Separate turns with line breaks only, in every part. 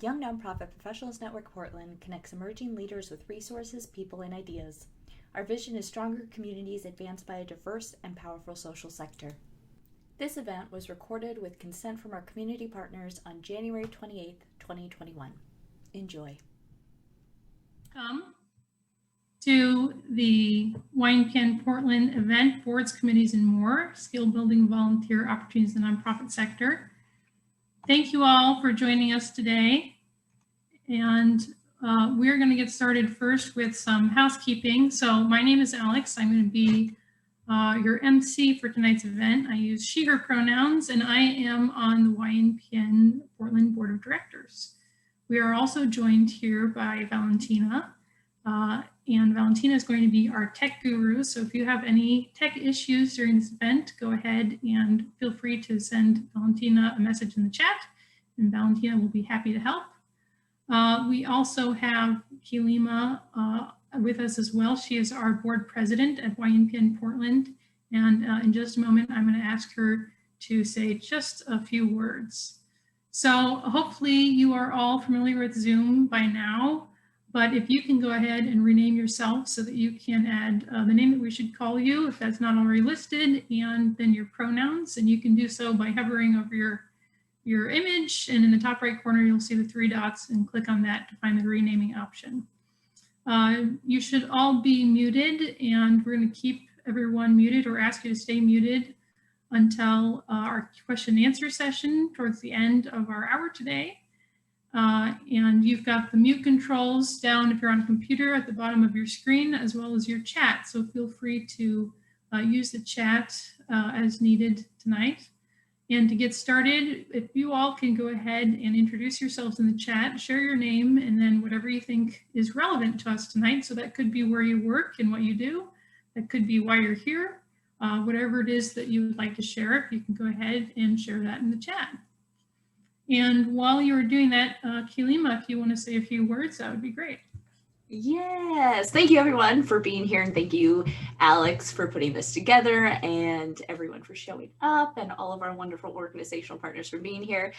Young Nonprofit Professionals Network Portland connects emerging leaders with resources, people, and ideas. Our vision is stronger communities advanced by a diverse and powerful social sector. This event was recorded with consent from our community partners on January 28, 2021. Enjoy.
Welcome to the YNPN Portland event, Boards, Committees, and More, Skill Building Volunteer Opportunities in the Nonprofit Sector. Thank you all for joining us today. And we're going to get started first with some housekeeping. So my name is Alex. I'm going to be your MC for tonight's event. I use she, her pronouns, and I am on the YNPN Portland Board of Directors. We are also joined here by Valentina. And Valentina is going to be our tech guru. So if you have any tech issues during this event, go ahead and feel free to send Valentina a message in the chat, and Valentina will be happy to help. We also have Kilima with us as well. She is our board president at YNPN Portland. And in just a moment, I'm going to ask her to say just a few words. So hopefully you are all familiar with Zoom by now. But if you can go ahead and rename yourself so that you can add the name that we should call you, if that's not already listed, and then your pronouns, and you can do so by hovering over your image, and in the top right corner, you'll see the 3 dots, and click on that to find the renaming option. You should all be muted, and we're going to keep everyone muted or ask you to stay muted until our question and answer session towards the end of our hour today. And you've got the mute controls down if you're on a computer at the bottom of your screen, as well as your chat. So feel free to use the chat as needed tonight. And to get started, if you all can go ahead and introduce yourselves in the chat, share your name, and then whatever you think is relevant to us tonight. So that could be where you work and what you do. That could be why you're here. Whatever it is that you would like to share, if you can go ahead and share that in the chat. And while you're doing that, Kilima, if you want to say a few words, that would be great.
Yes, thank you everyone for being here, and thank you Alex for putting this together, and everyone for showing up, and all of our wonderful organizational partners for being here.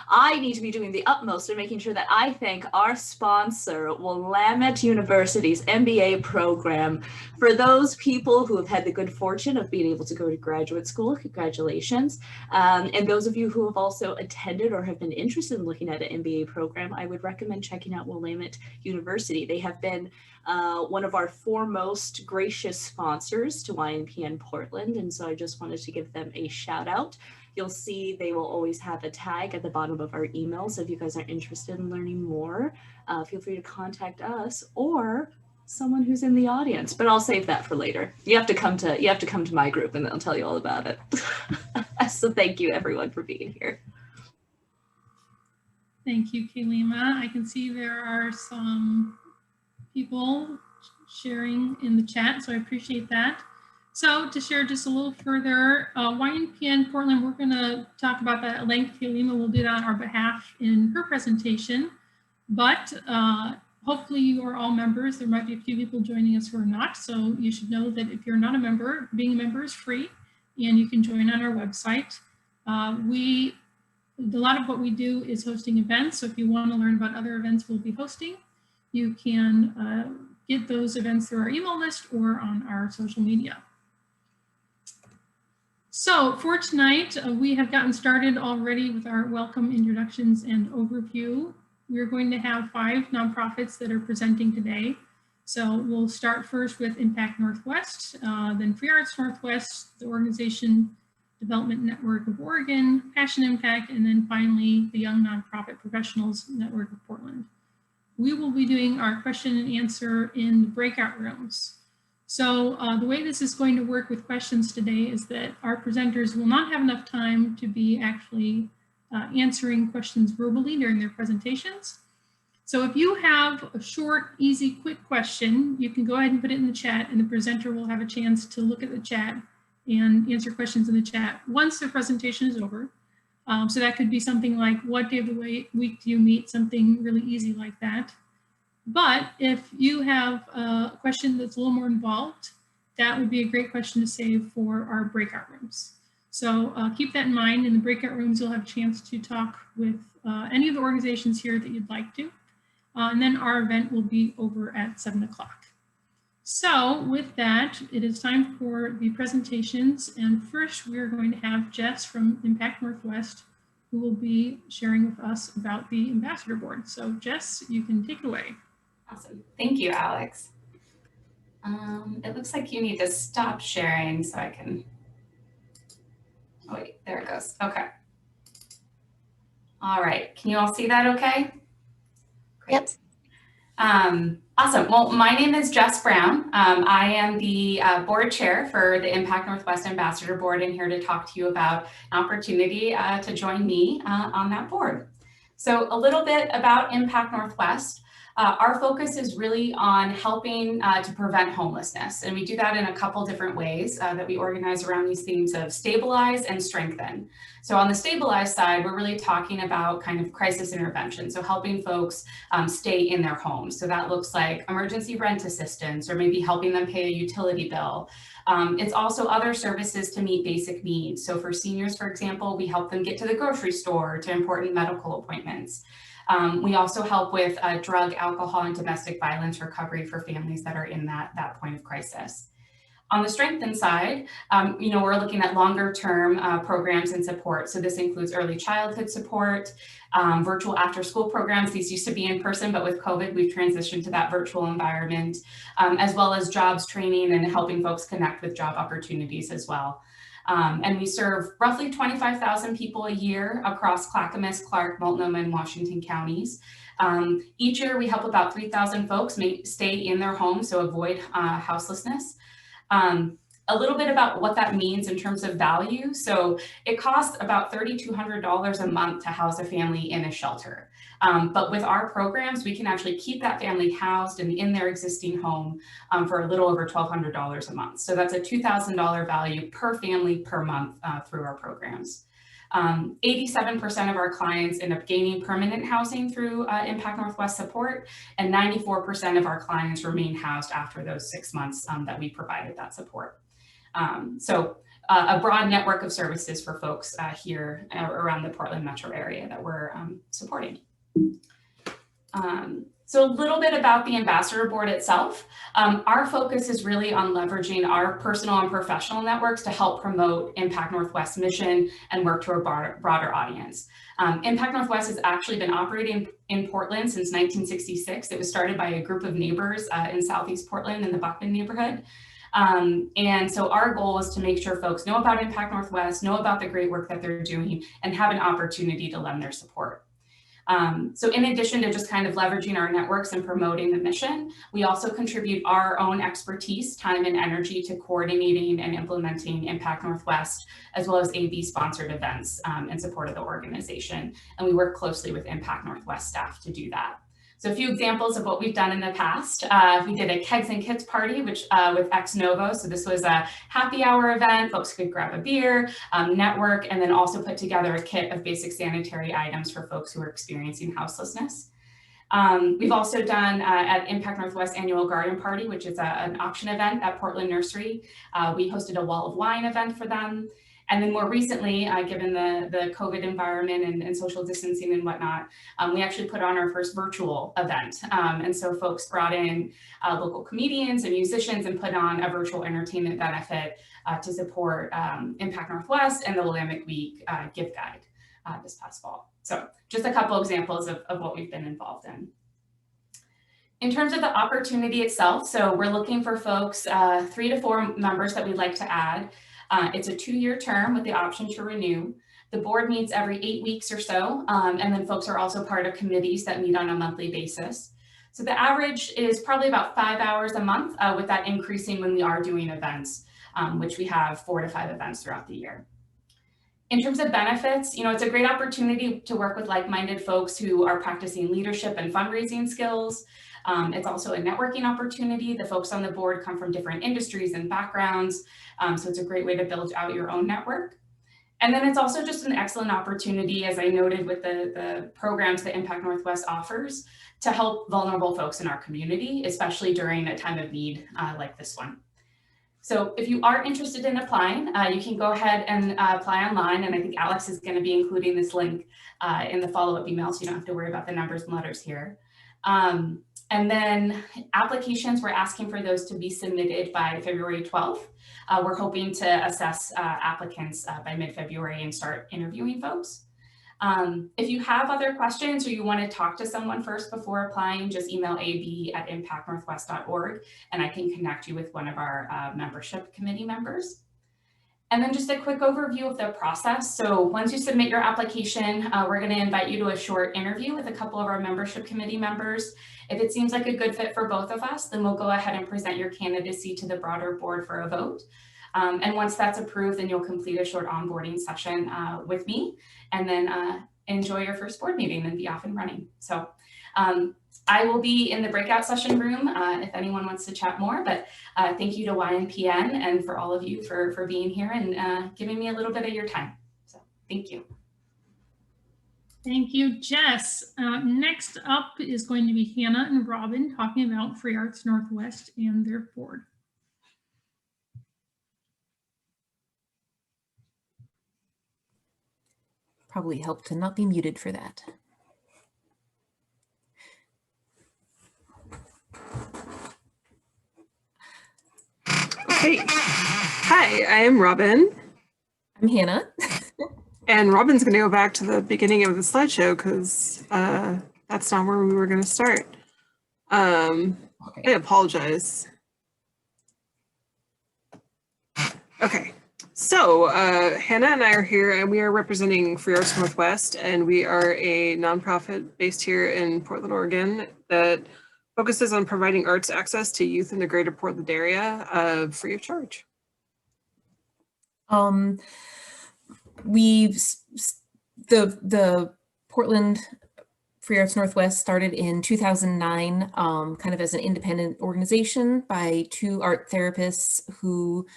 I need to be doing the utmost in making sure that I thank our sponsor, Willamette University's MBA program. For those people who have had the good fortune of being able to go to graduate school, congratulations. And those of you who have also attended or have been interested in looking at an MBA program, I would recommend checking out Willamette University. They have been one of our foremost gracious sponsors to YNPN Portland, and so I just wanted to give them a shout out. You'll see they will always have a tag at the bottom of our email, so if you guys are interested in learning more, feel free to contact us or someone who's in the audience, but I'll save that for later. You have to come to my group and they'll tell you all about it. So thank you everyone for being here.
Thank you, Kilima. I can see there are some people sharing in the chat, so I appreciate that. So to share just a little further, YNPN Portland, we're going to talk about that at length. Kilima will do that on our behalf in her presentation, but hopefully you are all members. There might be a few people joining us who are not, so you should know that if you're not a member, being a member is free, and you can join on our website. A lot of what we do is hosting events, so if you want to learn about other events we'll be hosting, you can get those events through our email list or on our social media. So for tonight, we have gotten started already with our welcome, introductions, and overview. We're going to have 5 nonprofits that are presenting today. So we'll start first with Impact Northwest, then Free Arts Northwest, the Organization Development Network of Oregon, Passion Impact, and then finally the Young Nonprofit Professionals Network of Portland. We will be doing our question and answer in the breakout rooms. So the way this is going to work with questions today is that our presenters will not have enough time to be actually answering questions verbally during their presentations. So if you have a short, easy, quick question, you can go ahead and put it in the chat, and the presenter will have a chance to look at the chat and answer questions in the chat once the presentation is over. So that could be something like, what day of the week do you meet? Something really easy like that. But if you have a question that's a little more involved, that would be a great question to save for our breakout rooms. So keep that in mind. In the breakout rooms, you'll have a chance to talk with any of the organizations here that you'd like to. And then our event will be over at 7 o'clock. So with that, it is time for the presentations. And first, we are going to have Jess from Impact Northwest, who will be sharing with us about the Ambassador Board. So Jess, you can take it away.
Awesome. Thank you, Alex. It looks like you need to stop sharing so I can, oh wait, there it goes. Okay. All right. Can you all see that okay? Great.
Yep.
Awesome. Well, my name is Jess Brown. I am the board chair for the Impact Northwest Ambassador Board, and here to talk to you about an opportunity to join me on that board. So a little bit about Impact Northwest. Our focus is really on helping to prevent homelessness, and we do that in a couple different ways that we organize around these themes of stabilize and strengthen. So on the stabilize side, we're really talking about kind of crisis intervention, so helping folks stay in their homes. So that looks like emergency rent assistance, or maybe helping them pay a utility bill. It's also other services to meet basic needs. So for seniors, for example, we help them get to the grocery store, to important medical appointments. We also help with drug, alcohol, and domestic violence recovery for families that are in that point of crisis. On the strengthen side, we're looking at longer term programs and support. So this includes early childhood support, virtual after school programs. These used to be in person, but with COVID, we've transitioned to that virtual environment, as well as jobs training and helping folks connect with job opportunities as well. And we serve roughly 25,000 people a year across Clackamas, Clark, Multnomah, and Washington counties. Each year, we help about 3,000 folks stay in their homes, so avoid houselessness. A little bit about what that means in terms of value. So it costs about $3,200 a month to house a family in a shelter. But with our programs, we can actually keep that family housed and in their existing home for a little over $1,200 a month. So that's a $2,000 value per family per month through our programs. 87% of our clients end up gaining permanent housing through Impact Northwest support, and 94% of our clients remain housed after those 6 months that we provided that support. So a broad network of services for folks here around the Portland metro area that we're supporting. So a little bit about the Ambassador Board itself. Our focus is really on leveraging our personal and professional networks to help promote Impact Northwest's mission and work to a broader audience. Impact Northwest has actually been operating in Portland since 1966. It was started by a group of neighbors in Southeast Portland in the Buckman neighborhood. And so our goal is to make sure folks know about Impact Northwest, know about the great work that they're doing, and have an opportunity to lend their support. So in addition to just kind of leveraging our networks and promoting the mission, we also contribute our own expertise, time, and energy to coordinating and implementing Impact Northwest, as well as AV sponsored events in support of the organization. And we work closely with Impact Northwest staff to do that. So a few examples of what we've done in the past. We did a Kegs and Kits party, which with Ex Novo. So this was a happy hour event. Folks could grab a beer, network, and then also put together a kit of basic sanitary items for folks who are experiencing houselessness. We've also done at Impact Northwest Annual Garden Party, which is an auction event at Portland Nursery. We hosted a Wall of Wine event for them. And then more recently, given the COVID environment and social distancing and whatnot, we actually put on our first virtual event. And so folks brought in local comedians and musicians and put on a virtual entertainment benefit to support Impact Northwest and the Willamette Week gift guide this past fall. So just a couple examples of what we've been involved in. In terms of the opportunity itself, so we're looking for folks, 3 to 4 members that we'd like to add. It's a 2-year term with the option to renew. The board meets every 8 weeks or so, and then folks are also part of committees that meet on a monthly basis. So the average is probably about 5 hours a month, with that increasing when we are doing events, which we have 4 to 5 events throughout the year. In terms of benefits, it's a great opportunity to work with like-minded folks who are practicing leadership and fundraising skills. It's also a networking opportunity. The folks on the board come from different industries and backgrounds, so it's a great way to build out your own network. And then it's also just an excellent opportunity, as I noted with the programs that Impact Northwest offers, to help vulnerable folks in our community, especially during a time of need like this one. So if you are interested in applying, you can go ahead and apply online. And I think Alex is going to be including this link in the follow-up email, so you don't have to worry about the numbers and letters here. And then applications, we're asking for those to be submitted by February 12th. We're hoping to assess applicants by mid-February and start interviewing folks. If you have other questions or you want to talk to someone first before applying, just email ab@impactnorthwest.org and I can connect you with one of our membership committee members. And then just a quick overview of the process. So once you submit your application, we're going to invite you to a short interview with a couple of our membership committee members. If it seems like a good fit for both of us, then we'll go ahead and present your candidacy to the broader board for a vote. And once that's approved, then you'll complete a short onboarding session with me and then enjoy your first board meeting and be off and running. So I will be in the breakout session room if anyone wants to chat more, but thank you to YNPN and for all of you for being here and giving me a little bit of your time. So thank you.
Thank you, Jess. Next up is going to be Hannah and Robin talking about Free Arts Northwest and their board.
Probably help to not be muted for that.
Okay. Hi, I am Robin.
I'm Hannah.
And Robin's going to go back to the beginning of the slideshow because that's not where we were going to start. I apologize. Okay. So Hannah and I are here and we are representing Free Arts Northwest, and we are a nonprofit based here in Portland, Oregon that focuses on providing arts access to youth in the greater Portland area free of charge.
The Portland Free Arts Northwest started in 2009, kind of as an independent organization by two art therapists who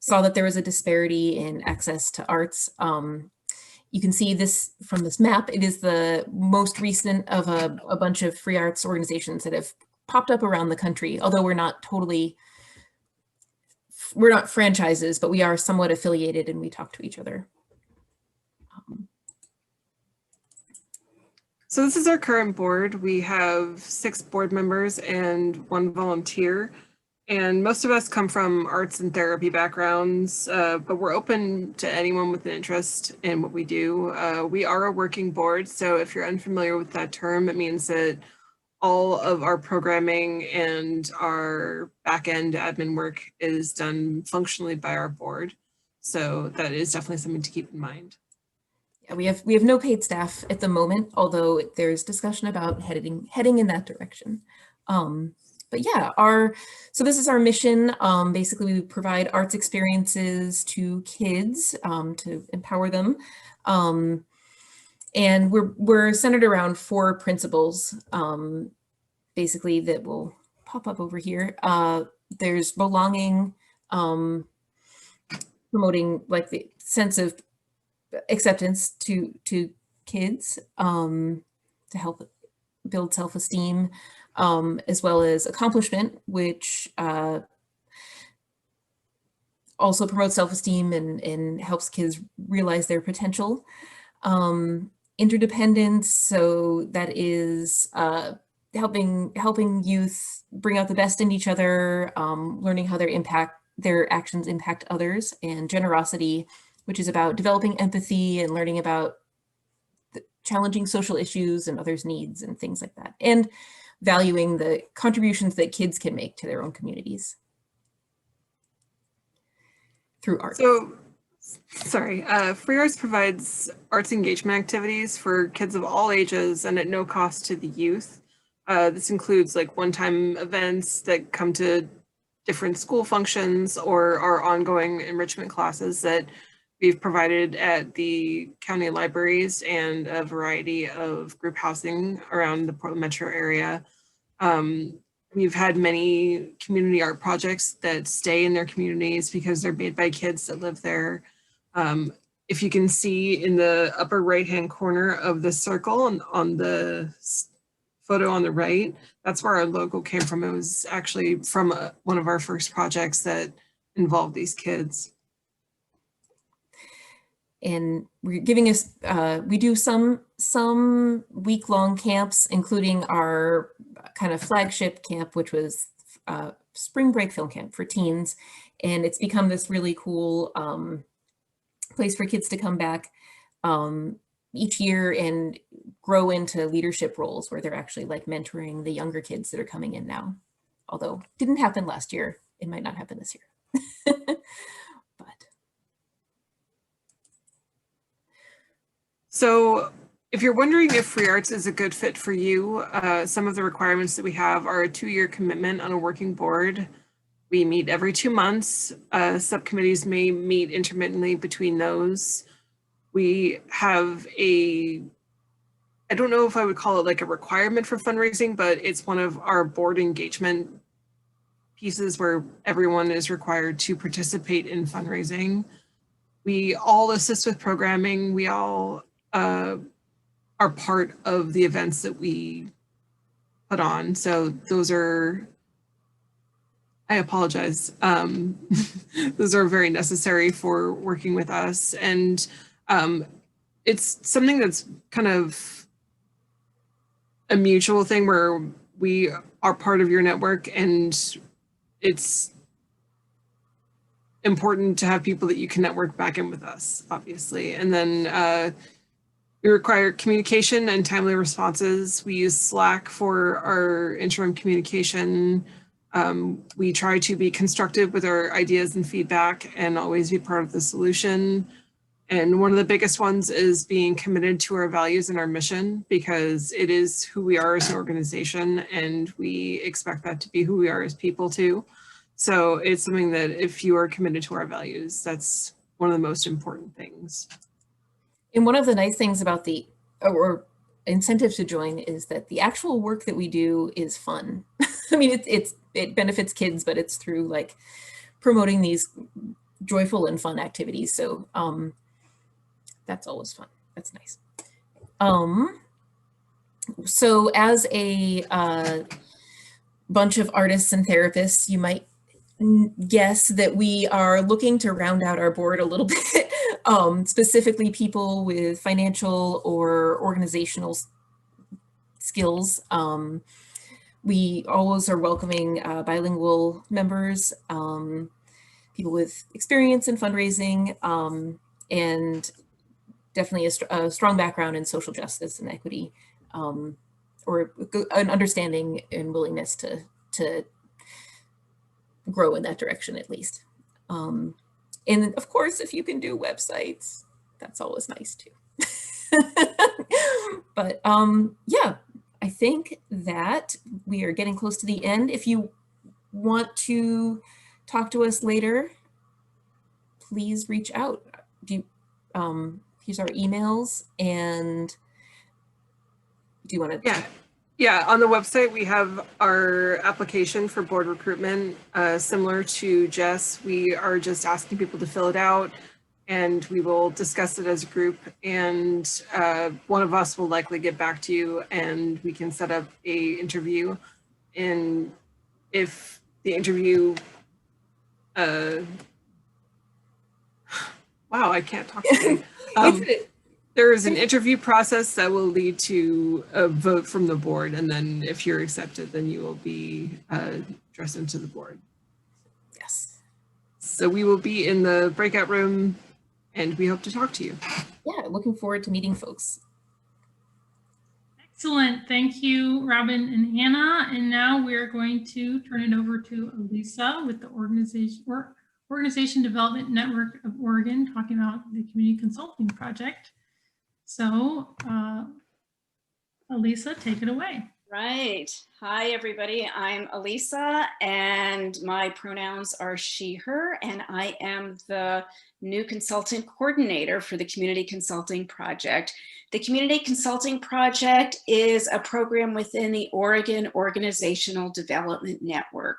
saw that there was a disparity in access to arts. You can see this from this map. It is the most recent of a bunch of free arts organizations that have popped up around the country, although we're not franchises, but we are somewhat affiliated and we talk to each other.
So this is our current board. We have 6 board members and 1 volunteer. And most of us come from arts and therapy backgrounds, but we're open to anyone with an interest in what we do. We are a working board, so if you're unfamiliar with that term, it means that all of our programming and our back-end admin work is done functionally by our board. So that is definitely something to keep in mind.
Yeah, we have no paid staff at the moment, although there's discussion about heading in that direction. But yeah, so this is our mission. Basically, we provide arts experiences to kids to empower them. And we're centered around 4 principles, basically, that will pop up over here. There's belonging, promoting like the sense of acceptance to kids, to help build self-esteem, as well as accomplishment, which also promotes self-esteem and helps kids realize their potential. Interdependence, so that is helping youth bring out the best in each other, learning how their actions impact others, and generosity, which is about developing empathy and learning about challenging social issues and others' needs and things like that, and valuing the contributions that kids can make to their own communities through art.
So, sorry, Free Arts provides arts engagement activities for kids of all ages and at no cost to the youth. This includes like one-time events that come to different school functions or our ongoing enrichment classes that we've provided at the county libraries and a variety of group housing around the Portland metro area. We've had many community art projects that stay in their communities because they're made by kids that live there. If you can see in the upper right-hand corner of the circle on the photo on the right, that's where our logo came from. It was actually from one of our first projects that involve these kids.
And we're giving us, we do some week-long camps, including our kind of flagship camp, which was spring break film camp for teens. And it's become this really cool place for kids to come back each year and grow into leadership roles where they're actually like mentoring the younger kids that are coming in now. Although didn't happen last year, it might not happen this year.
So if you're wondering if free arts is a good fit for you, some of the requirements that we have are a 2-year commitment on a working board. We meet every 2 months. Subcommittees may meet intermittently between those. We have I don't know if I would call it like a requirement for fundraising, but it's one of our board engagement pieces where everyone is required to participate in fundraising. We all assist with programming. We all are part of the events that we put on. So those are, I apologize. Those are very necessary for working with us. And it's something that's kind of a mutual thing where we are part of your network, and it's important to have people that you can network back in with us, obviously. And then we require communication and timely responses. We use Slack for our interim communication. We try to be constructive with our ideas and feedback and always be part of the solution. And one of the biggest ones is being committed to our values and our mission, because it is who we are as an organization, and we expect that to be who we are as people too. So it's something that if you are committed to our values, that's one of the most important things.
And one of the nice things about the or incentive to join is that the actual work that we do is fun. I mean, it benefits kids, but it's through like promoting these joyful and fun activities. So that's always fun. That's nice. So as a bunch of artists and therapists, you might guess that we are looking to round out our board a little bit, specifically people with financial or organizational skills. We always are welcoming bilingual members, people with experience in fundraising, and definitely a strong background in social justice and equity, or an understanding and willingness to grow in that direction at least. And of course, if you can do websites, that's always nice too. But yeah, I think that we are getting close to the end. If you want to talk to us later, please reach out. Here's our emails, and do you want to?
Yeah, on the website, we have our application for board recruitment. Similar to Jess, we are just asking people to fill it out, and we will discuss it as a group. And one of us will likely get back to you, and we can set up a interview. And if the interview, wow, I can't talk today. There is an interview process that will lead to a vote from the board, and then if you're accepted, then you will be addressed into the board.
Yes.
So we will be in the breakout room, and we hope to talk to you.
Yeah, looking forward to meeting folks.
Excellent. Thank you, Robin and Anna. And now we're going to turn it over to Elisa with the Organization Development Network of Oregon, talking about the Community Consulting Project. So, Elisa, take it away.
Right. Hi, everybody. I'm Elisa, and my pronouns are she, her, and I am the new consultant coordinator for the Community Consulting Project. The Community Consulting Project is a program within the Oregon Organizational Development Network.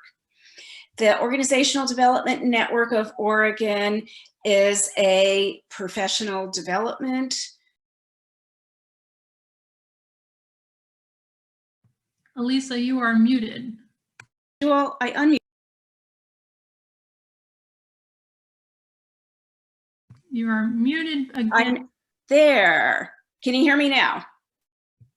The Organizational Development Network of Oregon is a professional development.
Elisa, you are muted.
Well, I unmuted.
You are muted again.
I'm there. Can you hear me now?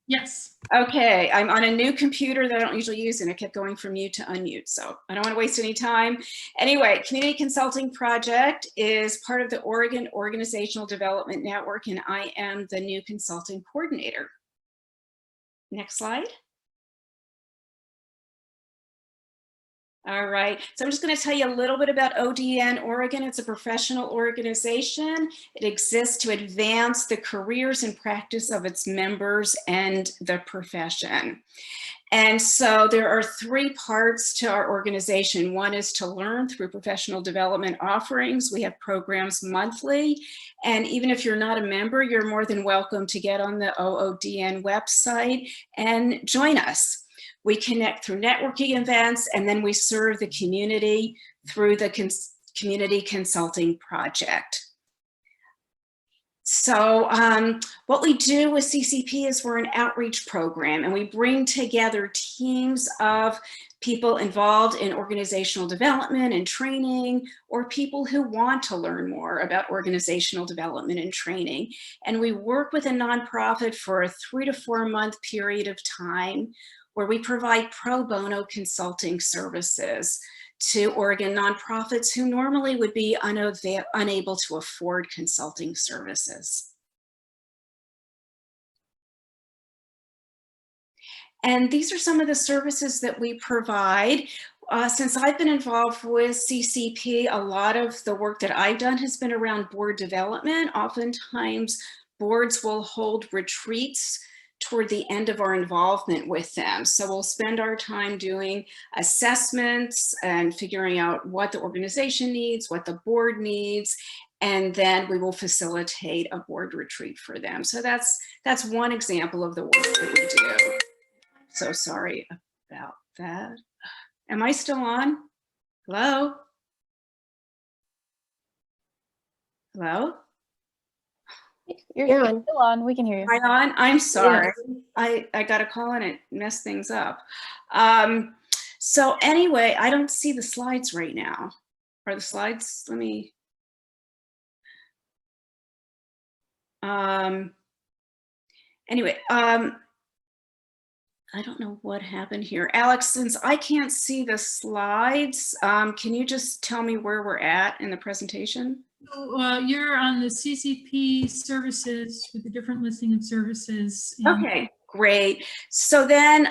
Yes.
Okay, I'm on a new computer that I don't usually use, and it kept going from mute to unmute, so I don't want to waste any time. Anyway, Community Consulting Project is part of the Oregon Organizational Development Network, and I am the new consulting coordinator. Next slide. All right, so I'm just going to tell you a little bit about ODN Oregon. It's a professional organization. It exists to advance the careers and practice of its members and the profession. And so there are three parts to our organization. One is to learn through professional development offerings. We have programs monthly. And even if you're not a member, you're more than welcome to get on the OODN website and join us. We connect through networking events, and then we serve the community through the Community Consulting Project. So what we do with CCP is we're an outreach program, and we bring together teams of people involved in organizational development and training, or people who want to learn more about organizational development and training. And we work with a nonprofit for a 3 to 4 month period of time, where we provide pro bono consulting services to Oregon nonprofits who normally would be unable to afford consulting services. And these are some of the services that we provide. Since I've been involved with CCP, a lot of the work that I've done has been around board development. Oftentimes, boards will hold retreats toward the end of our involvement with them. So we'll spend our time doing assessments and figuring out what the organization needs, what the board needs, and then we will facilitate a board retreat for them. So that's one example of the work that we do. So sorry about that. Am I still on? Hello? Hello?
You're on. Still on. We can hear you.
Am I on? I'm sorry. Yeah. I got a call and it messed things up. So anyway, I don't see the slides right now. Are the slides? Let me. Anyway, I don't know what happened here. Alex, since I can't see the slides, can you just tell me where we're at in the presentation?
So, you're on the CCP services with a different listing of services.
Okay, great. So then,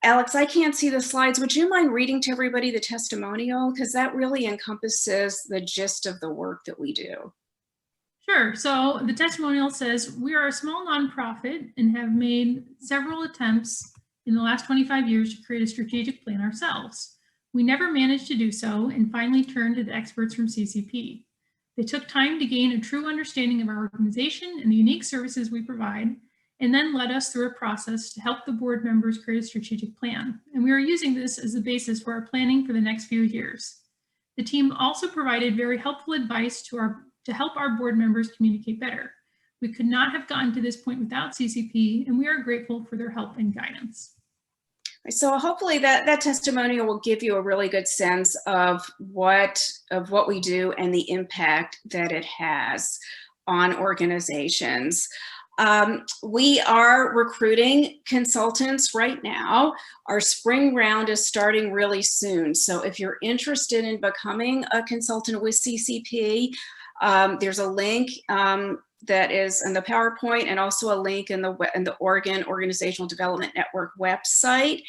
Alex, I can't see the slides. Would you mind reading to everybody the testimonial? Because that really encompasses the gist of the work that we do.
Sure. So the testimonial says, we are a small nonprofit and have made several attempts in the last 25 years to create a strategic plan ourselves. We never managed to do so and finally turned to the experts from CCP. They took time to gain a true understanding of our organization and the unique services we provide, and then led us through a process to help the board members create a strategic plan. And we are using this as the basis for our planning for the next few years. The team also provided very helpful advice to help our board members communicate better. We could not have gotten to this point without CCP, and we are grateful for their help and guidance.
So hopefully that testimonial will give you a really good sense of what we do and the impact that it has on organizations. We are recruiting consultants right now. Our spring round is starting really soon. So if you're interested in becoming a consultant with CCP, there's a link that is in the PowerPoint, and also a link in the Oregon Organizational Development Network website.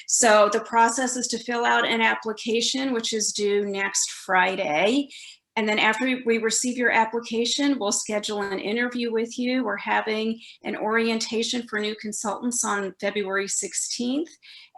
So the process is to fill out an application, which is due next Friday. And then after we receive your application, we'll schedule an interview with you. We're having an orientation for new consultants on February 16th.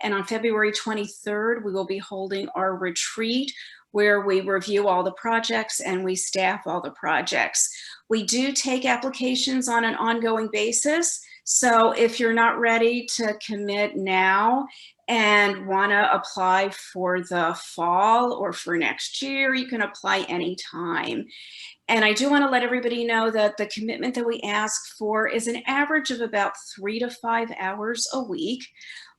And on February 23rd, we will be holding our retreat, where we review all the projects and we staff all the projects. We do take applications on an ongoing basis. So if you're not ready to commit now and want to apply for the fall or for next year, you can apply anytime. And I do want to let everybody know that the commitment that we ask for is an average of about 3 to 5 hours a week.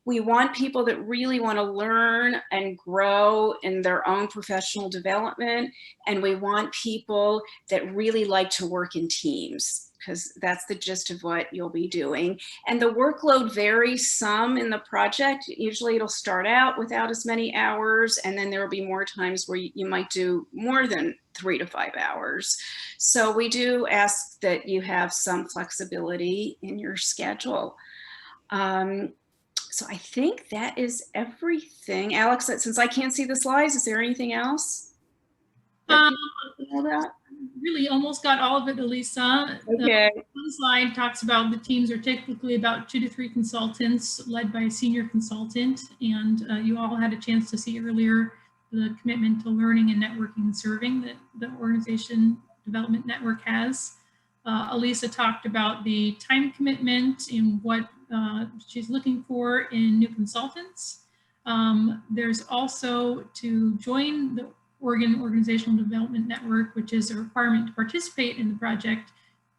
We want people that really want to learn and grow in their own professional development. And we want people that really like to work in teams, because that's the gist of what you'll be doing. And the workload varies some in the project. Usually it'll start out without as many hours, and then there will be more times where you might do more than 3 to 5 hours. So we do ask that you have some flexibility in your schedule. So I think that is everything. Alex, since I can't see the slides, is there anything else that people know about?
Really almost got all of it, Elisa.
Okay.
One slide talks about the teams are typically about 2 to 3 consultants led by a senior consultant. And you all had a chance to see earlier the commitment to learning and networking and serving that the organization development network has. Elisa talked about the time commitment and what she's looking for in new consultants. There's also to join the Oregon Organizational Development Network, which is a requirement to participate in the project.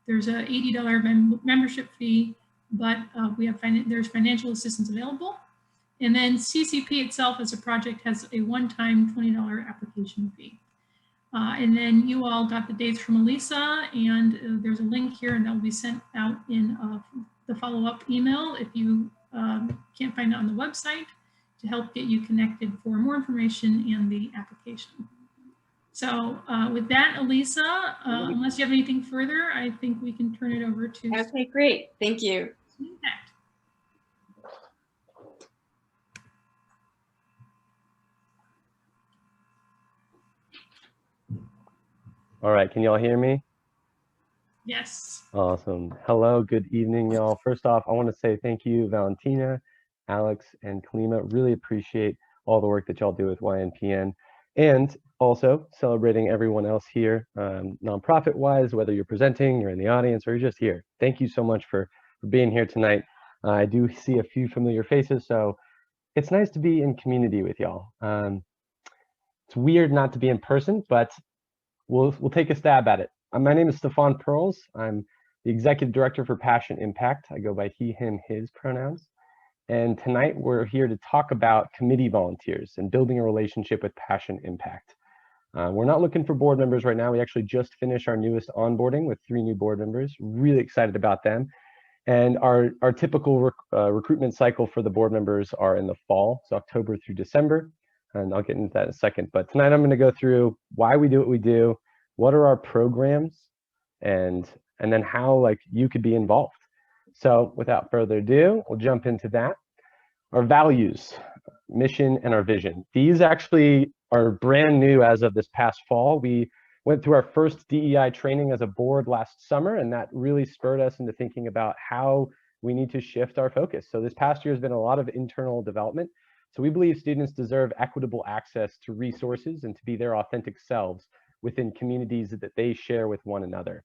There's a $80 membership fee, but there's financial assistance available. And then CCP itself as a project has a one-time $20 application fee. And then you all got the dates from Elisa, and there's a link here, and that will be sent out in the follow-up email if you can't find it on the website, to help get you connected for more information and the application. So with that, Elisa, unless you have anything further, I think we can turn it over to.
Okay, great. Thank you.
Impact.
All right, can y'all hear me?
Yes.
Awesome. Hello, good evening, y'all. First off, I want to say thank you, Valentina, Alex, and Kalima. Really appreciate all the work that y'all do with YNPN, and also celebrating everyone else here, nonprofit-wise, whether you're presenting, you're in the audience, or you're just here. Thank you so much for being here tonight. I do see a few familiar faces, so it's nice to be in community with y'all. It's weird not to be in person, but we'll take a stab at it. My name is Stefan Pearls. I'm the Executive Director for Passion Impact. I go by he, him, his pronouns. And tonight we're here to talk about committee volunteers and building a relationship with Passion Impact. We're not looking for board members right now. We actually just finished our newest onboarding with 3 new board members. Really excited about them. And our typical recruitment cycle for the board members are in the fall, so October through December. And I'll get into that in a second. But tonight I'm going to go through why we do what we do, what are our programs, and then how you could be involved. So without further ado, we'll jump into that. Our values, mission, and our vision. These actually are brand new as of this past fall. We went through our first DEI training as a board last summer, and that really spurred us into thinking about how we need to shift our focus. So this past year has been a lot of internal development. So we believe students deserve equitable access to resources and to be their authentic selves within communities that they share with one another.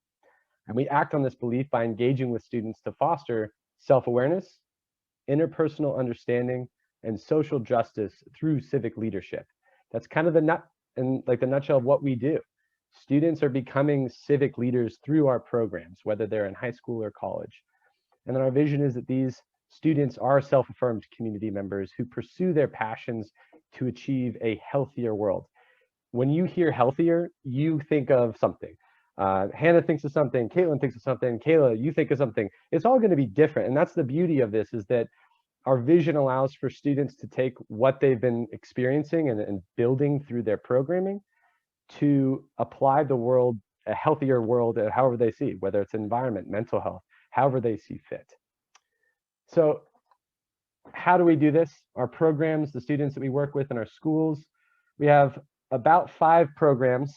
And we act on this belief by engaging with students to foster self-awareness, interpersonal understanding, and social justice through civic leadership. That's kind of the nutshell of what we do. Students are becoming civic leaders through our programs, whether they're in high school or college. And then our vision is that these students are self-affirmed community members who pursue their passions to achieve a healthier world. When you hear healthier, you think of something. Hannah thinks of something, Caitlin thinks of something, Kayla, you think of something. It's all going to be different. And that's the beauty of this, is that our vision allows for students to take what they've been experiencing and building through their programming to apply the world, a healthier world, however they see, whether it's environment, mental health, however they see fit. So how do we do this? Our programs, the students that we work with in our schools, we have about 5 programs.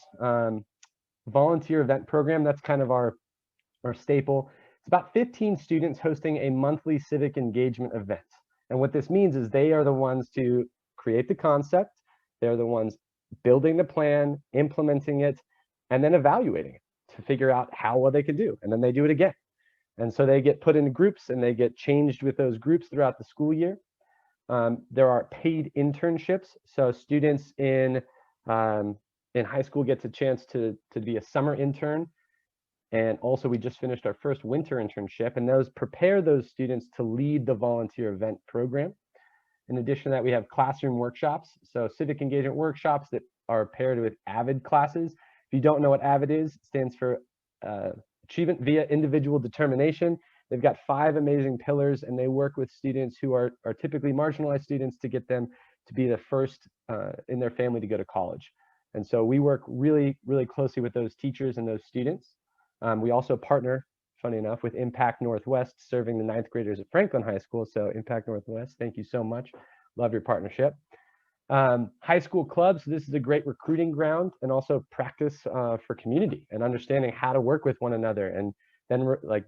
Volunteer event program, that's kind of our staple. It's about 15 students hosting a monthly civic engagement event. And what this means is they are the ones to create the concept, they're the ones building the plan, implementing it, and then evaluating it to figure out how well they can do. And then they do it again. And so they get put into groups and they get changed with those groups throughout the school year. There are paid internships. So students in high school gets a chance to be a summer intern. And also we just finished our first winter internship, and those prepare those students to lead the volunteer event program. In addition to that, we have classroom workshops. So civic engagement workshops that are paired with AVID classes. If you don't know what AVID is, it stands for Achievement via Individual Determination. They've got 5 amazing pillars, and they work with students who are typically marginalized students to get them to be the first in their family to go to college. And so we work really, really closely with those teachers and those students. We also partner, funny enough, with Impact Northwest, serving the 9th graders at Franklin High School. So Impact Northwest, thank you so much. Love your partnership. High school clubs, this is a great recruiting ground and also practice for community and understanding how to work with one another, and then like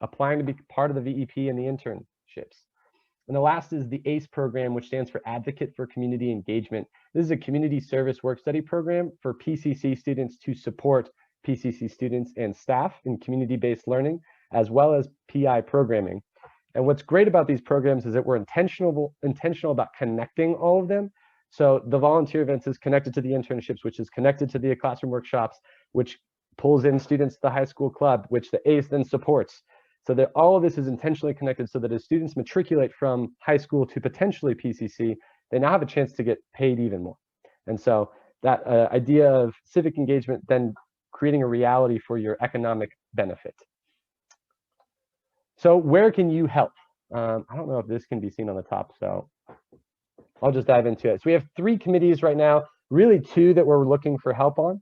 applying to be part of the VEP and the internships. And the last is the ACE program, which stands for Advocate for Community Engagement. This is a community service work study program for PCC students to support PCC students and staff in community-based learning, as well as PI programming. And what's great about these programs is that we're intentional about connecting all of them. So the volunteer events is connected to the internships, which is connected to the classroom workshops, which pulls in students to the high school club, which the ACE then supports. So that all of this is intentionally connected so that as students matriculate from high school to potentially PCC, they now have a chance to get paid even more. And so that idea of civic engagement then creating a reality for your economic benefit. So where can you help? I don't know if this can be seen on the top, so I'll just dive into it. So we have 3 committees right now, really 2 that we're looking for help on.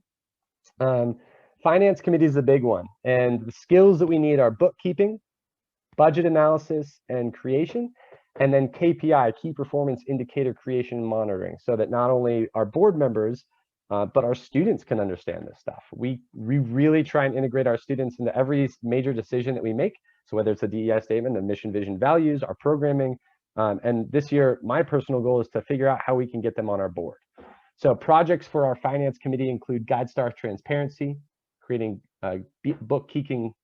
Finance committee is a big one, and the skills that we need are bookkeeping, budget analysis and creation, and then KPI, key performance indicator creation and monitoring, so that not only our board members, but our students can understand this stuff. We really try and integrate our students into every major decision that we make. So whether it's a DEI statement, a mission, vision, values, our programming, and this year, my personal goal is to figure out how we can get them on our board. So projects for our finance committee include GuideStar transparency, creating a bookkeeping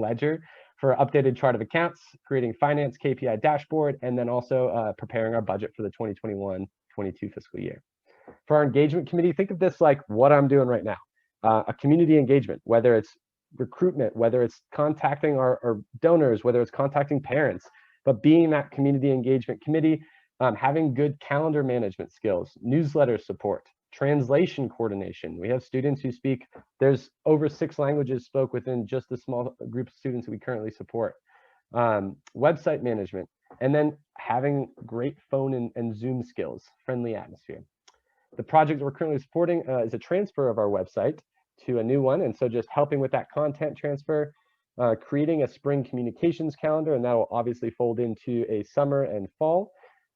ledger for updated chart of accounts, creating finance KPI dashboard, and then also preparing our budget for the 2021-22 fiscal year. For our engagement committee, think of this like what I'm doing right now, a community engagement, whether it's recruitment, whether it's contacting our donors, whether it's contacting parents, but being that community engagement committee, having good calendar management skills, newsletter support, translation coordination. We have students who speak, there's over 6 languages spoke within just a small group of students that we currently support. Website management, and then having great phone and Zoom skills, friendly atmosphere. The project that we're currently supporting is a transfer of our website to a new one, and so just helping with that content transfer, creating a spring communications calendar, and that will obviously fold into a summer and fall,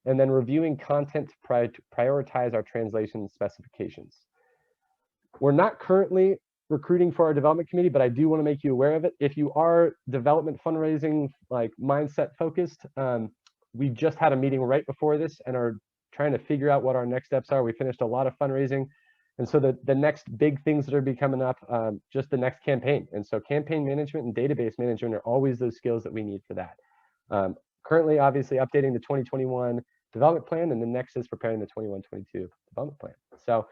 and then reviewing content to prioritize our translation specifications. We're not currently recruiting for our development committee, but I do want to make you aware of it. If you are development fundraising like mindset focused, we just had a meeting right before this and are trying to figure out what our next steps are. We finished a lot of fundraising. And so the next big things that are be coming up, just the next campaign. And so campaign management and database management are always those skills that we need for that. Currently, obviously, updating the 2021 development plan, and the next is preparing the 21-22 development plan. So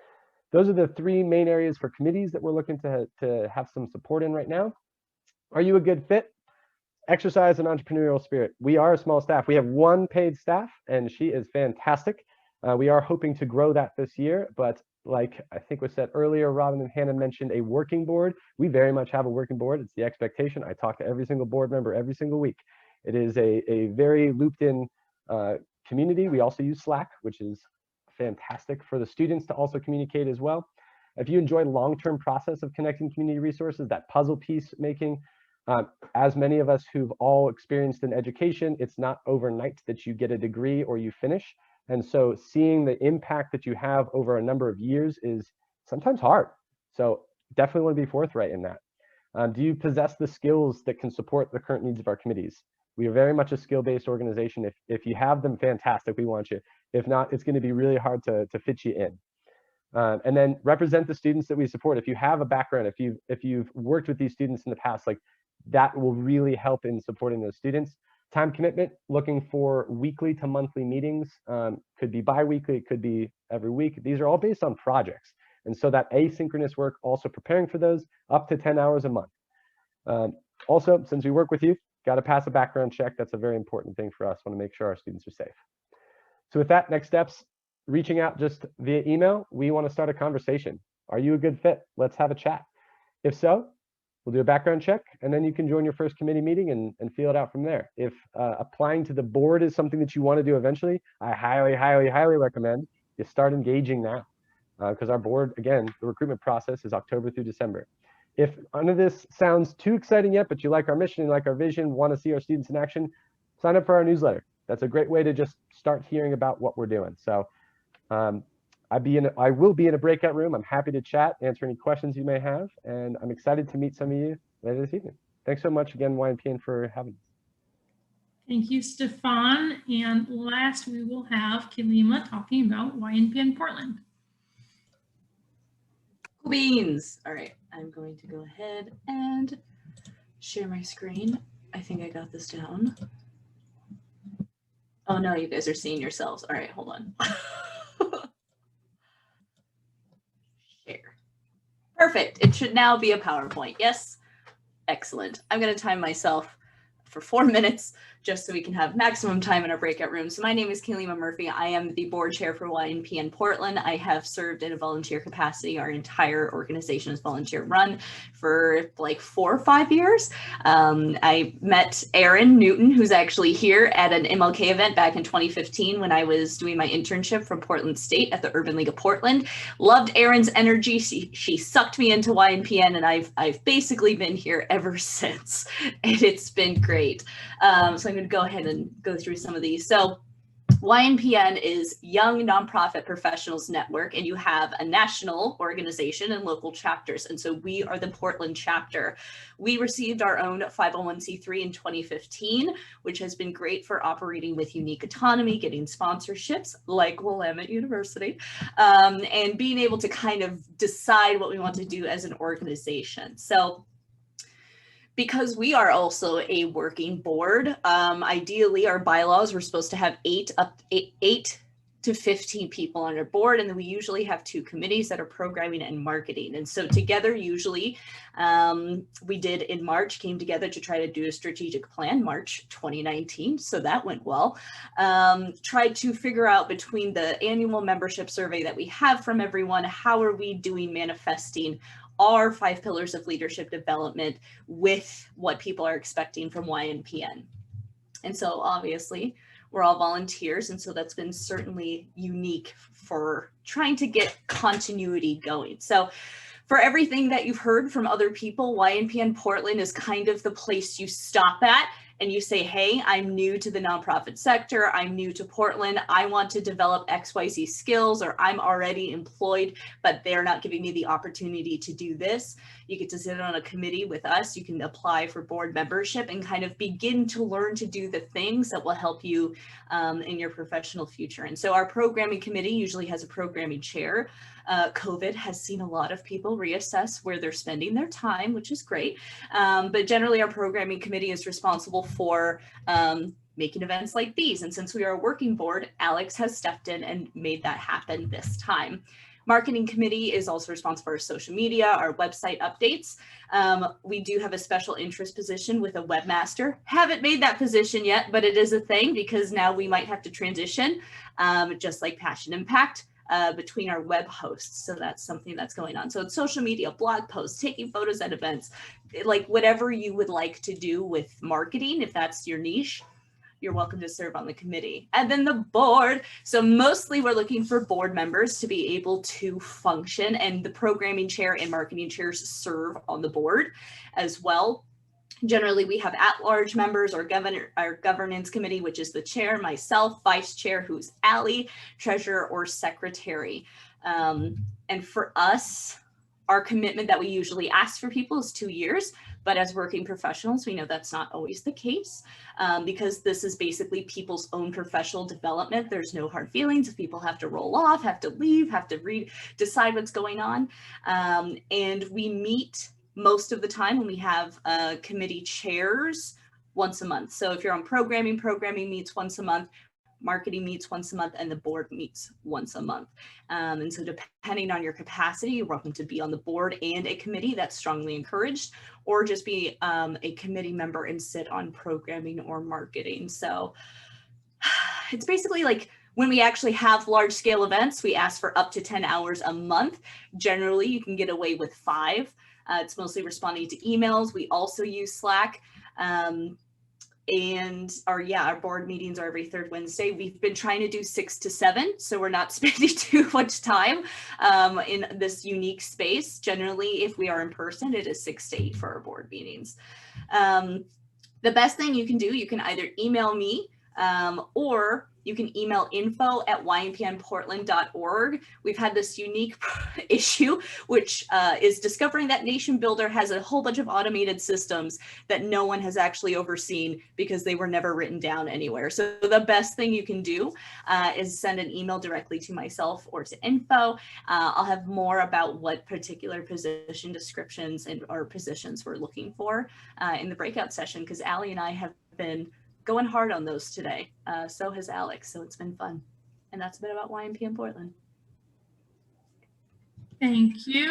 those are the 3 main areas for committees that we're looking to have some support in right now. Are you a good fit? Exercise an entrepreneurial spirit. We are a small staff. We have 1 paid staff, and she is fantastic. We are hoping to grow that this year, but like I think was said earlier, Robin and Hannah mentioned a working board. We very much have a working board. It's the expectation. I talk to every single board member every single week. It is a very looped in community. We also use Slack, which is fantastic for the students to also communicate as well. If you enjoy long-term process of connecting community resources, that puzzle piece making, as many of us who've all experienced in education, it's not overnight that you get a degree or you finish. And so seeing the impact that you have over a number of years is sometimes hard. So definitely want to be forthright in that. Do you possess the skills that can support the current needs of our committees? We are very much a skill-based organization. If you have them, fantastic, we want you. If not, it's going to be really hard to fit you in. And then represent the students that we support. If you have a background, if you've worked with these students in the past, like that will really help in supporting those students. Time commitment, looking for weekly to monthly meetings, could be bi-weekly, it could be every week. These are all based on projects. And so that asynchronous work, also preparing for those, up to 10 hours a month. Also, since we work with you, got to pass a background check. That's a very important thing for us. Want to make sure our students are safe. So with that, next steps, reaching out just via email. We want to start a conversation. Are you a good fit? Let's have a chat. If so, we'll do a background check, and then you can join your first committee meeting and feel it out from there. If applying to the board is something that you want to do eventually, I highly, highly, highly recommend you start engaging now, because our board, again, the recruitment process is October through December. If none of this sounds too exciting yet, but you like our mission, you like our vision, want to see our students in action, sign up for our newsletter. That's a great way to just start hearing about what we're doing. So I will be in a breakout room. I'm happy to chat, answer any questions you may have, and I'm excited to meet some of you later this evening. Thanks so much again, YNPN, for having us.
Thank you, Stefan. And last, we will have Kalima talking about YNPN Portland.
Cool beans. All right, I'm going to go ahead and share my screen. I think I got this down. Oh no, you guys are seeing yourselves. All right, hold on. Share. Perfect. It should now be a PowerPoint. Yes. Excellent. I'm going to time myself for 4 minutes just so we can have maximum time in our breakout room. So my name is Kalima Murphy. I am the board chair for YNPN Portland. I have served in a volunteer capacity. Our entire organization is volunteer run for like 4 or 5 years. I met Erin Newton, who's actually here at an MLK event back in 2015 when I was doing my internship from Portland State at the Urban League of Portland. Loved Erin's energy. She sucked me into YNPN, and I've basically been here ever since, and it's been great. So I'm going to go ahead and go through some of these. So YNPN is Young Nonprofit Professionals Network, and you have a national organization and local chapters. And so we are the Portland chapter. We received our own 501c3 in 2015, which has been great for operating with unique autonomy, getting sponsorships like Willamette University, and being able to kind of decide what we want to do as an organization. So because we are also a working board, ideally our bylaws, we're supposed to have 8 to 15 people on our board, and then we usually have 2 committees that are programming and marketing. And so together, usually, we did in March, came together to try to do a strategic plan, March 2019, so that went well. Tried to figure out between the annual membership survey that we have from everyone, how are we doing manifesting our 5 pillars of leadership development with what people are expecting from YNPN. And so obviously we're all volunteers, and so that's been certainly unique for trying to get continuity going. So for everything that you've heard from other people, YNPN Portland is kind of the place you stop at and you say, hey, I'm new to the nonprofit sector, I'm new to Portland, I want to develop XYZ skills, or I'm already employed, but they're not giving me the opportunity to do this. You get to sit on a committee with us, you can apply for board membership and kind of begin to learn to do the things that will help you in your professional future. And so our programming committee usually has a programming chair. COVID has seen a lot of people reassess where they're spending their time, which is great. But generally our programming committee is responsible for making events like these. And since we are a working board, Alex has stepped in and made that happen this time. Marketing committee is also responsible for our social media, our website updates. We do have a special interest position with a webmaster. Haven't made that position yet, but it is a thing because now we might have to transition, just like Passion Impact, between our web hosts. So that's something that's going on. So it's social media, blog posts, taking photos at events, like whatever you would like to do with marketing, if that's your niche, you're welcome to serve on the committee. And then the board. So mostly we're looking for board members to be able to function, and the programming chair and marketing chairs serve on the board as well. Generally, we have at-large members, our governance committee, which is the chair, myself, vice chair, who's Allie, treasurer or secretary. And for us, our commitment that we usually ask for people is 2 years, but as working professionals, we know that's not always the case because this is basically people's own professional development. There's no hard feelings. If people have to roll off, have to leave, have to decide what's going on. And we meet most of the time when we have committee chairs once a month. So if you're on programming meets once a month, marketing meets once a month, and the board meets once a month. And so depending on your capacity, you're welcome to be on the board and a committee. That's strongly encouraged, or just be a committee member and sit on programming or marketing. So it's basically like When we actually have large scale events, we ask for up to 10 hours a month. Generally, you can get away with 5. It's mostly responding to emails. We also use Slack. And our board meetings are every 3rd Wednesday. We've been trying to do 6 to 7, so we're not spending too much time in this unique space. Generally, if we are in person, it is 6 to 8 for our board meetings. The best thing you can do, you can either email me or you can email info@ynpnportland.org. We've had this unique issue, which is discovering that Nation Builder has a whole bunch of automated systems that no one has actually overseen because they were never written down anywhere. So the best thing you can do is send an email directly to myself or to info. I'll have more about what particular position descriptions or positions we're looking for in the breakout session, because Allie and I have been going hard on those today. So has Alex, so it's been fun. And that's a bit about YNPN Portland.
Thank you.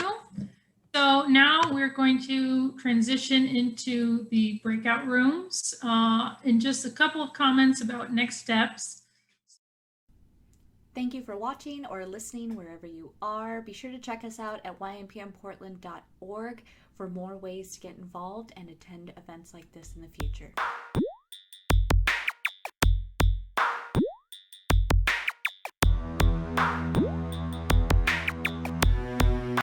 So now we're going to transition into the breakout rooms and just a couple of comments about next steps.
Thank you for watching or listening wherever you are. Be sure to check us out at ynpnportland.org for more ways to get involved and attend events like this in the future.